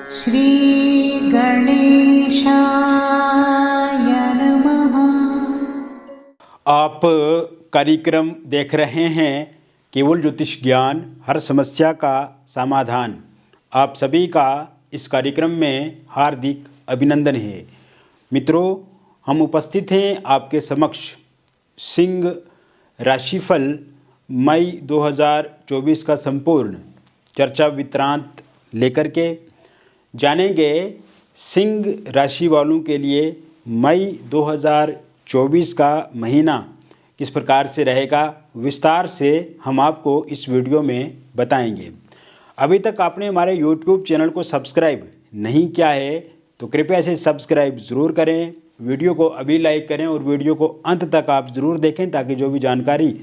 श्री गणेशाय नमः। आप कार्यक्रम देख रहे हैं केवल ज्योतिष ज्ञान, हर समस्या का समाधान। आप सभी का इस कार्यक्रम में हार्दिक अभिनंदन है। मित्रों, हम उपस्थित हैं आपके समक्ष सिंह राशिफल मई 2024 का संपूर्ण चर्चा विवरांत लेकर के जानेंगे। सिंह राशि वालों के लिए मई 2024 का महीना किस प्रकार से रहेगा, विस्तार से हम आपको इस वीडियो में बताएंगे। अभी तक आपने हमारे YouTube चैनल को सब्सक्राइब नहीं किया है तो कृपया से सब्सक्राइब ज़रूर करें, वीडियो को अभी लाइक करें और वीडियो को अंत तक आप ज़रूर देखें ताकि जो भी जानकारी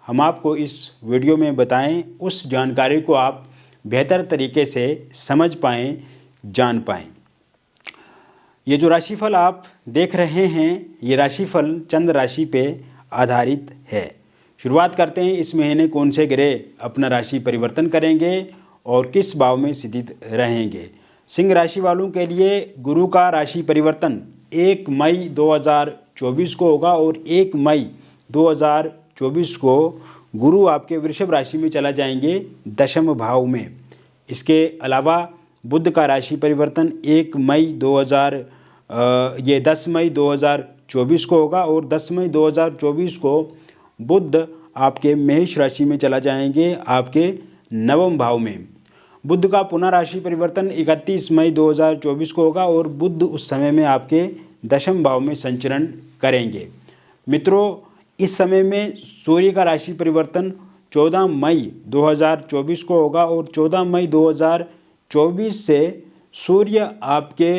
हम आपको इस वीडियो में बताएं उस जानकारी को आप बेहतर तरीके से समझ पाएँ, जान पाएँ। ये जो राशिफल आप देख रहे हैं ये राशिफल चंद्र राशि पे आधारित है। शुरुआत करते हैं इस महीने कौन से ग्रह अपना राशि परिवर्तन करेंगे और किस भाव में स्थित रहेंगे। सिंह राशि वालों के लिए गुरु का राशि परिवर्तन 1 मई 2024 को होगा और 1 मई 2024 को गुरु आपके वृषभ राशि में चला जाएंगे दशम भाव में। इसके अलावा बुध का राशि परिवर्तन 10 मई 2024 को होगा और 10 मई 2024 को बुध आपके मेष राशि में चला जाएंगे आपके नवम भाव में। बुध का पुनः राशि परिवर्तन 31 मई 2024 को होगा और बुध उस समय में आपके दशम भाव में संचरण करेंगे। मित्रों, इस समय में सूर्य का राशि परिवर्तन 14 मई 2024 को होगा और 14 मई 2024 से सूर्य आपके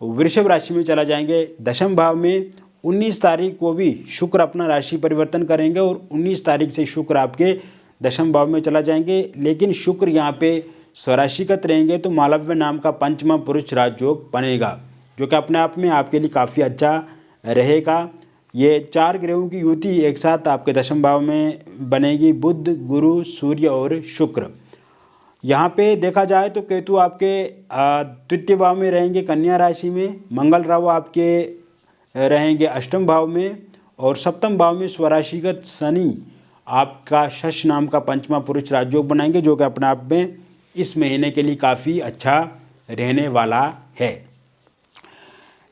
वृषभ राशि में चला जाएंगे दशम भाव में। 19 तारीख को भी शुक्र अपना राशि परिवर्तन करेंगे और 19 तारीख से शुक्र आपके दशम भाव में चला जाएंगे। लेकिन शुक्र यहाँ पे स्वराशिगत रहेंगे तो मालव्य नाम का पंचमा पुरुष राजयोग बनेगा जो कि अपने आप में आपके लिए काफ़ी अच्छा रहेगा। ये 4 ग्रहों की युति एक साथ आपके दशम भाव में बनेगी, बुध, गुरु, सूर्य और शुक्र। यहाँ पे देखा जाए तो केतु आपके तृतीय भाव में रहेंगे कन्या राशि में, मंगल राहु आपके रहेंगे अष्टम भाव में और सप्तम भाव में स्वराशिगत शनि आपका शश नाम का पंचमा पुरुष राजयोग बनाएंगे जो कि अपने आप में इस महीने के लिए काफ़ी अच्छा रहने वाला है।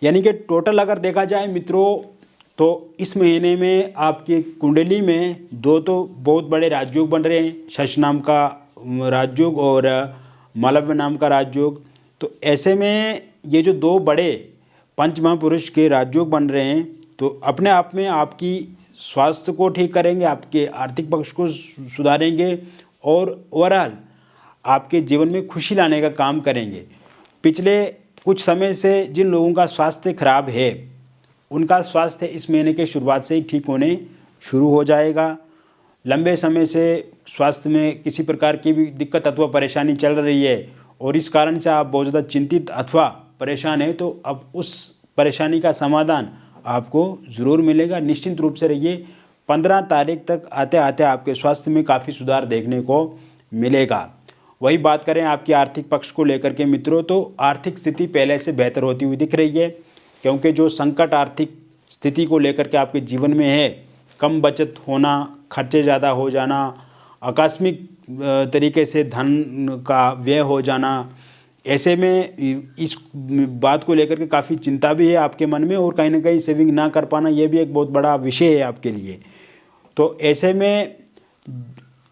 यानी कि टोटल अगर देखा जाए मित्रों तो इस महीने में आपकी कुंडली में 2 तो बहुत बड़े राजयोग बन रहे हैं, शश नाम का राजयोग और मालव्य नाम का राजयोग। तो ऐसे में ये जो 2 बड़े पंच महापुरुष के राजयोग बन रहे हैं तो अपने आप में आपकी स्वास्थ्य को ठीक करेंगे, आपके आर्थिक पक्ष को सुधारेंगे और ओवरऑल आपके जीवन में खुशी लाने का काम करेंगे। पिछले कुछ समय से जिन लोगों का स्वास्थ्य खराब है उनका स्वास्थ्य इस महीने के शुरुआत से ही ठीक होने शुरू हो जाएगा। लंबे समय से स्वास्थ्य में किसी प्रकार की भी दिक्कत अथवा परेशानी चल रही है और इस कारण से आप बहुत ज़्यादा चिंतित अथवा परेशान हैं तो अब उस परेशानी का समाधान आपको ज़रूर मिलेगा। निश्चिंत रूप से रहिए। 15 तारीख तक आते आते आपके स्वास्थ्य में काफ़ी सुधार देखने को मिलेगा। वही बात करें आपकी आर्थिक पक्ष को लेकर के मित्रों तो आर्थिक स्थिति पहले से बेहतर होती हुई दिख रही है क्योंकि जो संकट आर्थिक स्थिति को लेकर के आपके जीवन में है, कम बचत होना, खर्चे ज़्यादा हो जाना, आकस्मिक तरीके से धन का व्यय हो जाना, ऐसे में इस बात को लेकर के काफ़ी चिंता भी है आपके मन में और कहीं ना कहीं सेविंग ना कर पाना ये भी एक बहुत बड़ा विषय है आपके लिए। तो ऐसे में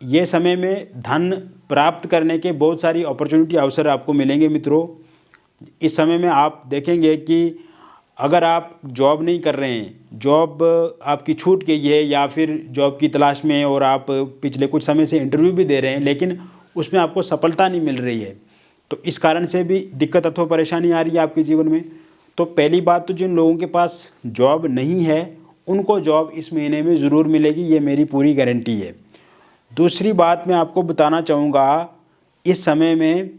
ये समय में धन प्राप्त करने के बहुत सारी अपॉर्चुनिटी अवसर आपको मिलेंगे मित्रों। इस समय में आप देखेंगे कि अगर आप जॉब नहीं कर रहे हैं, जॉब आपकी छूट गई है या फिर जॉब की तलाश में और आप पिछले कुछ समय से इंटरव्यू भी दे रहे हैं लेकिन उसमें आपको सफलता नहीं मिल रही है तो इस कारण से भी दिक्कत अथवा परेशानी आ रही है आपके जीवन में। तो पहली बात तो जिन लोगों के पास जॉब नहीं है उनको जॉब इस महीने में ज़रूर मिलेगी, ये मेरी पूरी गारंटी है। दूसरी बात मैं आपको बताना चाहूँगा, इस समय में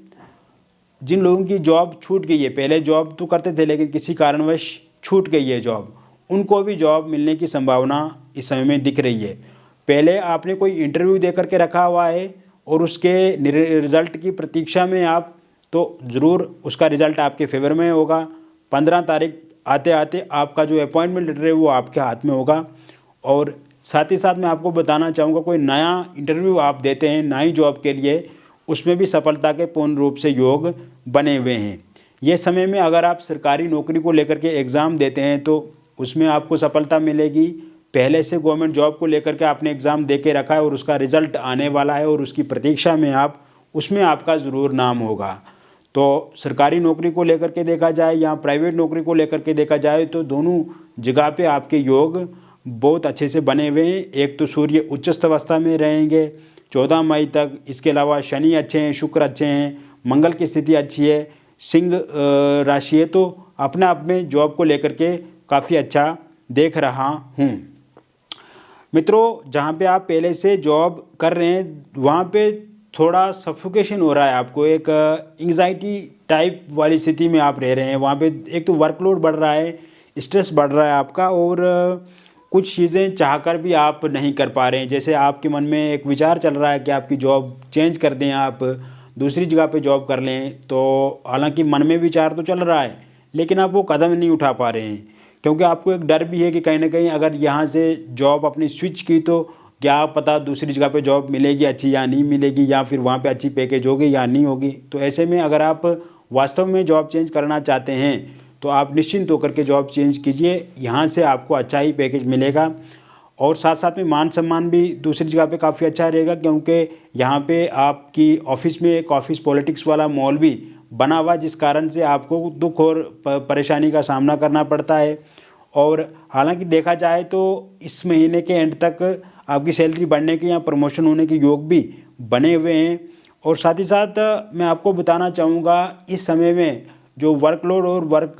जिन लोगों की जॉब छूट गई है, पहले जॉब तो करते थे लेकिन किसी कारणवश छूट गई है जॉब, उनको भी जॉब मिलने की संभावना इस समय में दिख रही है। पहले आपने कोई इंटरव्यू दे करके रखा हुआ है और उसके रिज़ल्ट की प्रतीक्षा में आप तो ज़रूर उसका रिज़ल्ट आपके फेवर में होगा। 15 तारीख आते आते आपका जो अपॉइंटमेंट लेटर है वो आपके हाथ में होगा। और साथ ही साथ मैं आपको बताना चाहूँगा, कोई नया इंटरव्यू आप देते हैं नई जॉब के लिए, उसमें भी सफलता के पूर्ण रूप से योग बने हुए हैं। ये समय में अगर आप सरकारी नौकरी को लेकर के एग्ज़ाम देते हैं तो उसमें आपको सफलता मिलेगी। पहले से गवर्नमेंट जॉब को लेकर के आपने एग्ज़ाम दे के रखा है और उसका रिज़ल्ट आने वाला है और उसकी प्रतीक्षा में आप, उसमें आपका ज़रूर नाम होगा। तो सरकारी नौकरी को लेकर के देखा जाए या प्राइवेट नौकरी को लेकर के देखा जाए तो दोनों जगह पे आपके योग बहुत अच्छे से बने हुए हैं। एक तो सूर्य उच्चस्थ अवस्था में रहेंगे 14 मई तक। इसके अलावा शनि अच्छे हैं, शुक्र अच्छे हैं, मंगल की स्थिति अच्छी है, सिंह राशि है। तो अपने आप में जॉब को लेकर के काफ़ी अच्छा देख रहा हूँ। मित्रों, जहाँ पे आप पहले से जॉब कर रहे हैं वहाँ पे थोड़ा सफोकेशन हो रहा है, आपको एक एंग्जाइटी टाइप वाली स्थिति में आप रह रहे हैं। वहाँ पे एक तो वर्कलोड बढ़ रहा है, स्ट्रेस बढ़ रहा है आपका, और कुछ चीज़ें चाहकर भी आप नहीं कर पा रहे हैं। जैसे आपके मन में एक विचार चल रहा है कि आपकी जॉब चेंज कर दें, आप दूसरी जगह पे जॉब कर लें। तो हालांकि मन में विचार तो चल रहा है लेकिन आप वो कदम नहीं उठा पा रहे हैं, क्योंकि आपको एक डर भी है कि कहीं ना कहीं अगर यहाँ से जॉब अपनी स्विच की तो क्या पता दूसरी जगह पे जॉब मिलेगी अच्छी या नहीं मिलेगी, या फिर वहाँ पे अच्छी पैकेज होगी या नहीं होगी। तो ऐसे में अगर आप वास्तव में जॉब चेंज करना चाहते हैं तो आप निश्चिंत होकर के जॉब चेंज कीजिए, यहाँ से आपको अच्छा ही पैकेज मिलेगा। और साथ साथ में मान सम्मान भी दूसरी जगह पे काफ़ी अच्छा रहेगा, क्योंकि यहाँ पे आपकी ऑफिस में एक ऑफिस पॉलिटिक्स वाला माहौल भी बना हुआ, जिस कारण से आपको दुख और परेशानी का सामना करना पड़ता है। और हालांकि देखा जाए तो इस महीने के एंड तक आपकी सैलरी बढ़ने के या प्रमोशन होने के योग भी बने हुए हैं। और साथ ही साथ मैं आपको बताना चाहूँगा, इस समय में जो वर्कलोड और वर्क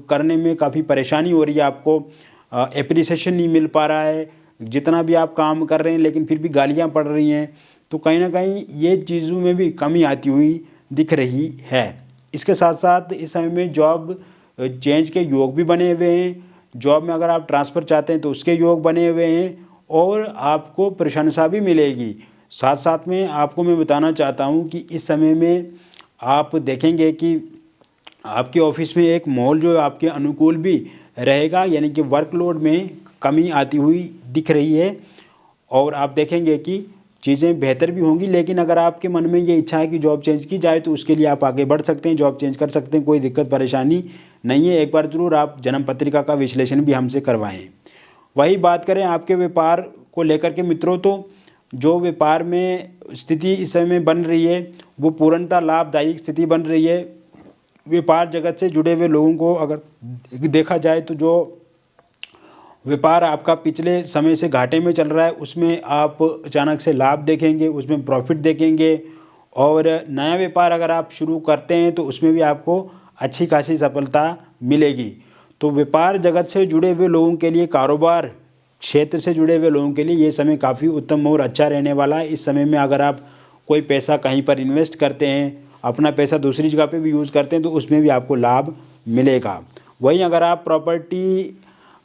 करने में काफ़ी परेशानी हो रही है, आपको एप्रिसिएशन नहीं मिल पा रहा है, जितना भी आप काम कर रहे हैं लेकिन फिर भी गालियाँ पड़ रही हैं, तो कहीं ना कहीं ये चीज़ों में भी कमी आती हुई दिख रही है। इसके साथ साथ इस समय में जॉब चेंज के योग भी बने हुए हैं। जॉब में अगर आप ट्रांसफ़र चाहते हैं तो उसके योग बने हुए हैं और आपको प्रशंसा भी मिलेगी। साथ साथ में आपको मैं बताना चाहता हूँ कि इस समय में आप देखेंगे कि आपके ऑफिस में एक माहौल जो आपके अनुकूल भी रहेगा, यानी कि वर्कलोड में कमी आती हुई दिख रही है और आप देखेंगे कि चीज़ें बेहतर भी होंगी। लेकिन अगर आपके मन में ये इच्छा है कि जॉब चेंज की जाए तो उसके लिए आप आगे बढ़ सकते हैं, जॉब चेंज कर सकते हैं, कोई दिक्कत परेशानी नहीं है। एक बार ज़रूर आप जन्म पत्रिका का विश्लेषण भी हमसे करवाएं। वही बात करें आपके व्यापार को लेकर के मित्रों, तो जो व्यापार में स्थिति इस समय में बन रही है वो पूर्णतः लाभदायक स्थिति बन रही है। व्यापार जगत से जुड़े हुए लोगों को अगर देखा जाए तो जो व्यापार आपका पिछले समय से घाटे में चल रहा है उसमें आप अचानक से लाभ देखेंगे, उसमें प्रॉफिट देखेंगे। और नया व्यापार अगर आप शुरू करते हैं तो उसमें भी आपको अच्छी खासी सफलता मिलेगी। तो व्यापार जगत से जुड़े हुए लोगों के लिए, कारोबार क्षेत्र से जुड़े हुए लोगों के लिए ये समय काफ़ी उत्तम और अच्छा रहने वाला है। इस समय में अगर आप कोई पैसा कहीं पर इन्वेस्ट करते हैं, अपना पैसा दूसरी जगह पे भी यूज़ करते हैं तो उसमें भी आपको लाभ मिलेगा। वहीं अगर आप प्रॉपर्टी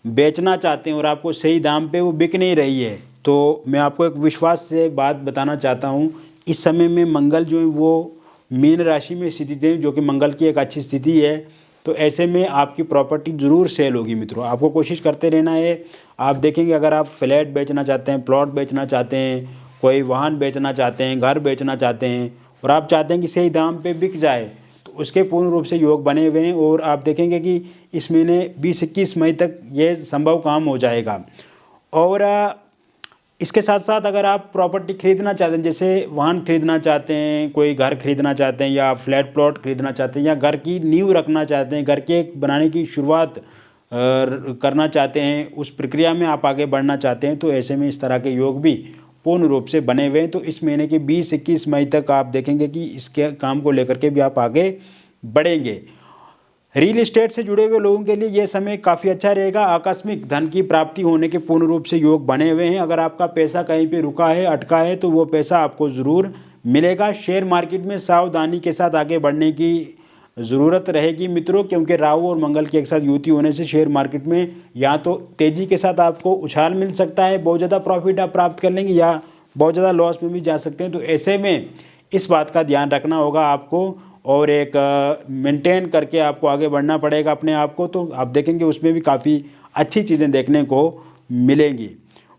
बेचना चाहते हैं और आपको सही दाम पे वो बिक नहीं रही है, तो मैं आपको एक विश्वास से बात बताना चाहता हूँ, इस समय में मंगल जो है वो मीन राशि में स्थित है, जो कि मंगल की एक अच्छी स्थिति है। तो ऐसे में आपकी प्रॉपर्टी ज़रूर सेल होगी मित्रों, आपको कोशिश करते रहना है। आप देखेंगे अगर आप फ्लैट बेचना चाहते हैं, प्लॉट बेचना चाहते हैं, कोई वाहन बेचना चाहते हैं, घर बेचना चाहते हैं और आप चाहते हैं कि सही दाम पे बिक जाए, तो उसके पूर्ण रूप से योग बने हुए हैं। और आप देखेंगे कि इस महीने 20-21 मई तक ये संभव काम हो जाएगा। और इसके साथ साथ अगर आप प्रॉपर्टी खरीदना चाहते हैं, जैसे वाहन खरीदना चाहते हैं, कोई घर खरीदना चाहते हैं या फ्लैट प्लॉट खरीदना चाहते हैं या घर की नींव रखना चाहते हैं, घर के बनाने की शुरुआत करना चाहते हैं, उस प्रक्रिया में आप आगे बढ़ना चाहते हैं, तो ऐसे में इस तरह के योग भी पूर्ण रूप से बने हुए हैं। तो इस महीने के 20-21 मई तक आप देखेंगे कि इसके काम को लेकर के भी आप आगे बढ़ेंगे। रियल एस्टेट से जुड़े हुए लोगों के लिए यह समय काफ़ी अच्छा रहेगा। आकस्मिक धन की प्राप्ति होने के पूर्ण रूप से योग बने हुए हैं। अगर आपका पैसा कहीं पे रुका है, अटका है, तो वो पैसा आपको ज़रूर मिलेगा। शेयर मार्केट में सावधानी के साथ आगे बढ़ने की ज़रूरत रहेगी मित्रों, क्योंकि राहु और मंगल की एक साथ युति होने से शेयर मार्केट में या तो तेज़ी के साथ आपको उछाल मिल सकता है, बहुत ज़्यादा प्रॉफिट आप प्राप्त कर लेंगे, या बहुत ज़्यादा लॉस में भी जा सकते हैं। तो ऐसे में इस बात का ध्यान रखना होगा आपको और एक मेंटेन करके आपको आगे बढ़ना पड़ेगा अपने आप को। तो आप देखेंगे उसमें भी काफ़ी अच्छी चीज़ें देखने को मिलेंगी।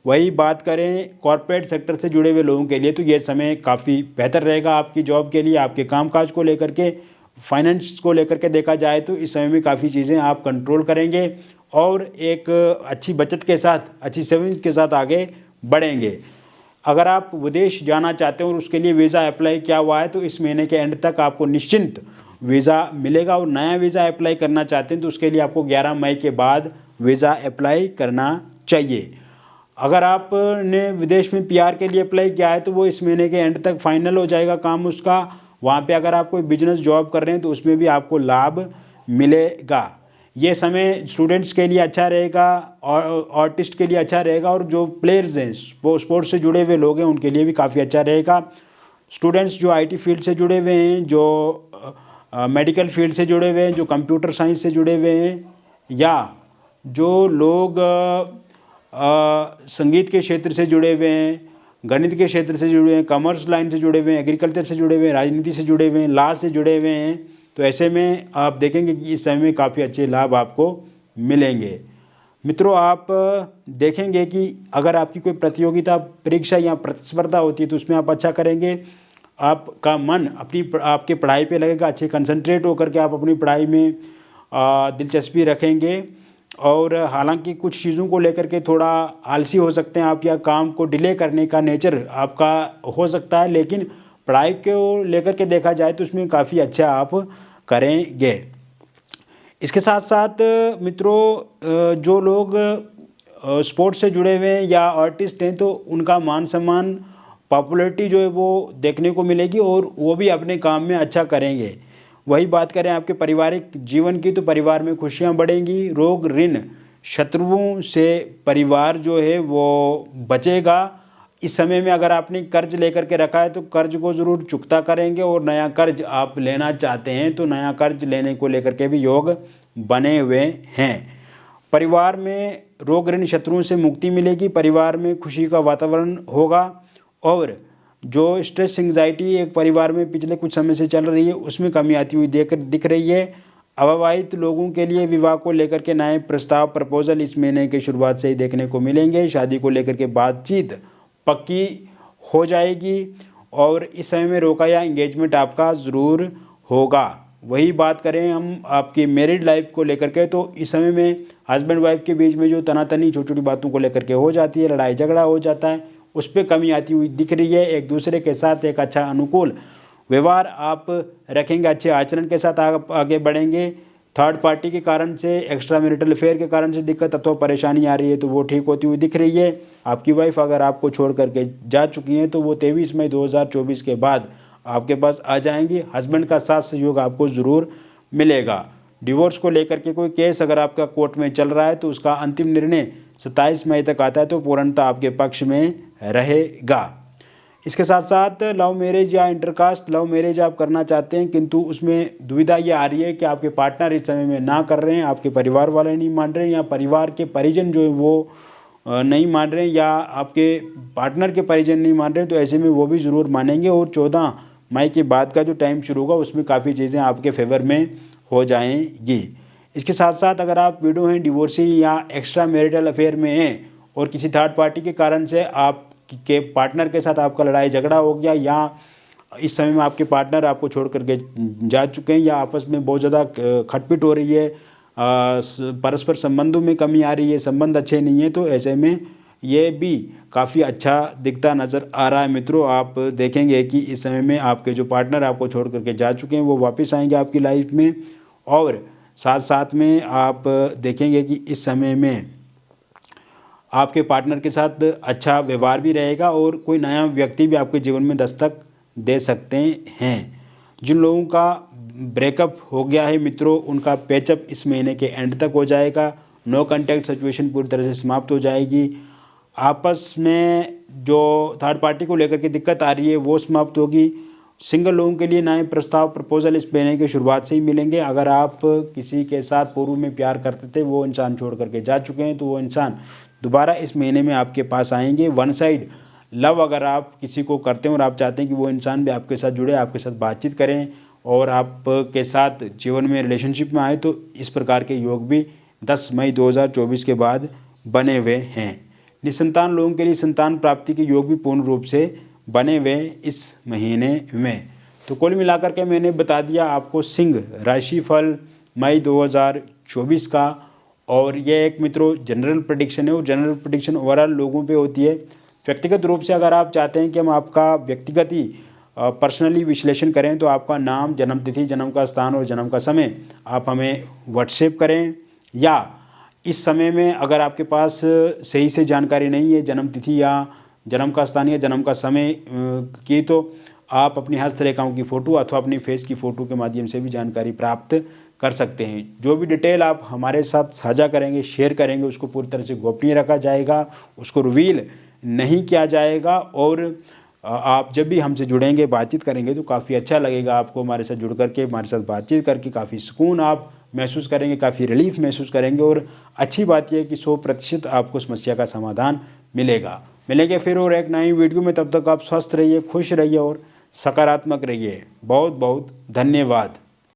वही बात करें कॉर्पोरेट सेक्टर से जुड़े हुए लोगों के लिए, तो ये समय काफ़ी बेहतर रहेगा आपकी जॉब के लिए, आपके कामकाज को लेकर के, फाइनेंस को लेकर के देखा जाए तो इस समय में काफ़ी चीज़ें आप कंट्रोल करेंगे और एक अच्छी बचत के साथ, अच्छी सेविंग्स के साथ आगे बढ़ेंगे। अगर आप विदेश जाना चाहते हो और उसके लिए वीज़ा अप्लाई किया हुआ है तो इस महीने के एंड तक आपको निश्चिंत वीज़ा मिलेगा। और नया वीज़ा अप्लाई करना चाहते हैं तो उसके लिए आपको 11 मई के बाद वीज़ा अप्लाई करना चाहिए। अगर आपने विदेश में पीआर के लिए अप्लाई किया है तो वो इस महीने के एंड तक फाइनल हो जाएगा काम उसका। वहाँ पे अगर आप कोई बिजनेस जॉब कर रहे हैं तो उसमें भी आपको लाभ मिलेगा। ये समय स्टूडेंट्स के लिए अच्छा रहेगा और आर्टिस्ट के लिए अच्छा रहेगा और जो प्लेयर्स हैं, स्पोर्ट्स से जुड़े हुए लोग हैं, उनके लिए भी काफ़ी अच्छा रहेगा। स्टूडेंट्स जो आईटी फील्ड से जुड़े हुए हैं, जो मेडिकल फील्ड से जुड़े हुए हैं, जो कंप्यूटर साइंस से जुड़े हुए हैं, या जो लोग संगीत के क्षेत्र से जुड़े हुए हैं, गणित के क्षेत्र से जुड़े हैं, कॉमर्स लाइन से जुड़े हुए हैं, एग्रीकल्चर से जुड़े हुए हैं, राजनीति से जुड़े हुए हैं, लॉ से जुड़े हुए हैं, तो ऐसे में आप देखेंगे कि इस समय में काफ़ी अच्छे लाभ आपको मिलेंगे। मित्रों, आप देखेंगे कि अगर आपकी कोई प्रतियोगिता, परीक्षा या प्रतिस्पर्धा होती है तो उसमें आप अच्छा करेंगे। आपका मन आपकी पढ़ाई पे लगेगा, अच्छे कंसंट्रेट होकर के आप अपनी पढ़ाई में दिलचस्पी रखेंगे। और हालांकि कुछ चीज़ों को लेकर के थोड़ा आलसी हो सकते हैं आप, या काम को डिले करने का नेचर आपका हो सकता है, लेकिन पढ़ाई को लेकर के देखा जाए तो उसमें काफ़ी अच्छा आप करेंगे। इसके साथ साथ मित्रों, जो लोग स्पोर्ट्स से जुड़े हुए हैं या आर्टिस्ट हैं तो उनका मान सम्मान, पॉपुलैरिटी जो है वो देखने को मिलेगी और वो भी अपने काम में अच्छा करेंगे। वही बात करें आपके पारिवारिक जीवन की, तो परिवार में खुशियां बढ़ेंगी। रोग, ऋण, शत्रुओं से परिवार जो है वो बचेगा। इस समय में अगर आपने कर्ज लेकर के रखा है तो कर्ज को ज़रूर चुकता करेंगे, और नया कर्ज आप लेना चाहते हैं तो नया कर्ज लेने को लेकर के भी योग बने हुए हैं। परिवार में रोग, ऋण, शत्रुओं से मुक्ति मिलेगी। परिवार में खुशी का वातावरण होगा और जो स्ट्रेस, एंग्जाइटी एक परिवार में पिछले कुछ समय से चल रही है उसमें कमी आती हुई दिख रही है। अविवाहित लोगों के लिए विवाह को लेकर के नए प्रस्ताव, प्रपोजल इस महीने की शुरुआत से ही देखने को मिलेंगे। शादी को लेकर के बातचीत पक्की हो जाएगी और इस समय में रोका या एंगेजमेंट आपका ज़रूर होगा। वही बात करें हम आपकी मैरिड लाइफ को लेकर के, तो इस समय में हस्बैंड वाइफ के बीच में जो तनातनी छोटी छोटी बातों को लेकर के हो जाती है, लड़ाई झगड़ा हो जाता है, उस पर कमी आती हुई दिख रही है। एक दूसरे के साथ एक अच्छा अनुकूल व्यवहार आप रखेंगे, अच्छे आचरण के साथ आप आगे बढ़ेंगे। थर्ड पार्टी के कारण से, एक्स्ट्रा मैरिटल अफेयर के कारण से दिक्कत अथवा परेशानी आ रही है तो वो ठीक होती हुई दिख रही है। आपकी वाइफ अगर आपको छोड़ करके जा चुकी हैं तो वो 23 मई 2024 के बाद आपके पास आ जाएंगी। हस्बैंड का साथ सहयोग आपको ज़रूर मिलेगा। डिवोर्स को लेकर के कोई केस अगर आपका कोर्ट में चल रहा है तो उसका अंतिम निर्णय 27 मई तक आता है तो पूर्णतः आपके पक्ष में रहेगा। इसके साथ साथ लव मैरिज या इंटरकास्ट लव मैरिज आप करना चाहते हैं, किंतु उसमें दुविधा ये आ रही है कि आपके पार्टनर इस समय में ना कर रहे हैं, आपके परिवार वाले नहीं मान रहे हैं, या परिवार के परिजन जो है वो नहीं मान रहे हैं, या आपके पार्टनर के परिजन नहीं मान रहे हैं, तो ऐसे में वो भी ज़रूर मानेंगे। और 14 मई के बाद का जो टाइम शुरू होगा उसमें काफ़ी चीज़ें आपके फेवर में हो जाएंगी। इसके साथ साथ अगर आप विडो हैं, डिवोर्सी या एक्स्ट्रा मैरिटल अफेयर में हैं और किसी थर्ड पार्टी के कारण से आप के पार्टनर के साथ आपका लड़ाई झगड़ा हो गया, या इस समय में आपके पार्टनर आपको छोड़ करके जा चुके हैं, या आपस में बहुत ज़्यादा खटपिट हो रही है, परस्पर संबंधों में कमी आ रही है, संबंध अच्छे नहीं है, तो ऐसे में ये भी काफ़ी अच्छा दिखता नज़र आ रहा है। मित्रों, आप देखेंगे कि इस समय में आपके जो पार्टनर आपको छोड़ करके जा चुके हैं वो वापस आएंगे आपकी लाइफ में, और साथ साथ में आप देखेंगे कि इस समय में आपके पार्टनर के साथ अच्छा व्यवहार भी रहेगा और कोई नया व्यक्ति भी आपके जीवन में दस्तक दे सकते हैं। जिन लोगों का ब्रेकअप हो गया है मित्रों, उनका पैचअप इस महीने के एंड तक हो जाएगा। नो कॉन्टैक्ट सिचुएशन पूरी तरह से समाप्त हो जाएगी। आपस में जो थर्ड पार्टी को लेकर के दिक्कत आ रही है वो समाप्त होगी। सिंगल लोगों के लिए नए प्रस्ताव, प्रपोजल इस महीने की शुरुआत से ही मिलेंगे। अगर आप किसी के साथ पूर्व में प्यार करते थे, वो इंसान छोड़ करके जा चुके हैं, तो वो इंसान दोबारा इस महीने में आपके पास आएंगे। वन साइड लव अगर आप किसी को करते हैं और आप चाहते हैं कि वो इंसान भी आपके साथ जुड़े, आपके साथ बातचीत करें और आपके साथ जीवन में रिलेशनशिप में आए, तो इस प्रकार के योग भी 10 मई 2024 के बाद बने हुए हैं। निसंतान लोगों के लिए संतान प्राप्ति के योग भी पूर्ण रूप से बने हुए इस महीने में। तो कुल मिलाकर के मैंने बता दिया आपको सिंह राशिफल मई 2024 का, और यह एक मित्रों जनरल प्रेडिक्शन है और जनरल प्रेडिक्शन ओवरऑल लोगों पे होती है। व्यक्तिगत रूप से अगर आप चाहते हैं कि हम आपका व्यक्तिगत ही पर्सनली विश्लेषण करें, तो आपका नाम, जन्म तिथि, जन्म का स्थान और जन्म का समय आप हमें व्हाट्सएप करें, या इस समय में अगर आपके पास सही से जानकारी नहीं है जन्म तिथि या जन्म का स्थान या जन्म का समय की, तो आप अपनी हस्तरेखाओं की फ़ोटो अथवा अपनी फेस की फ़ोटो के माध्यम से भी जानकारी प्राप्त कर सकते हैं। जो भी डिटेल आप हमारे साथ साझा करेंगे, शेयर करेंगे, उसको पूरी तरह से गोपनीय रखा जाएगा, उसको रिवील नहीं किया जाएगा। और आप जब भी हमसे जुड़ेंगे, बातचीत करेंगे, तो काफ़ी अच्छा लगेगा आपको हमारे साथ जुड़ करके, हमारे साथ बातचीत करके काफ़ी सुकून आप महसूस करेंगे, काफ़ी रिलीफ महसूस करेंगे। और अच्छी बात यह है कि 100% आपको समस्या का समाधान मिलेगा। मिलेंगे फिर और एक नई वीडियो में, तब तक आप स्वस्थ रहिए, खुश रहिए और सकारात्मक रहिए। बहुत बहुत धन्यवाद।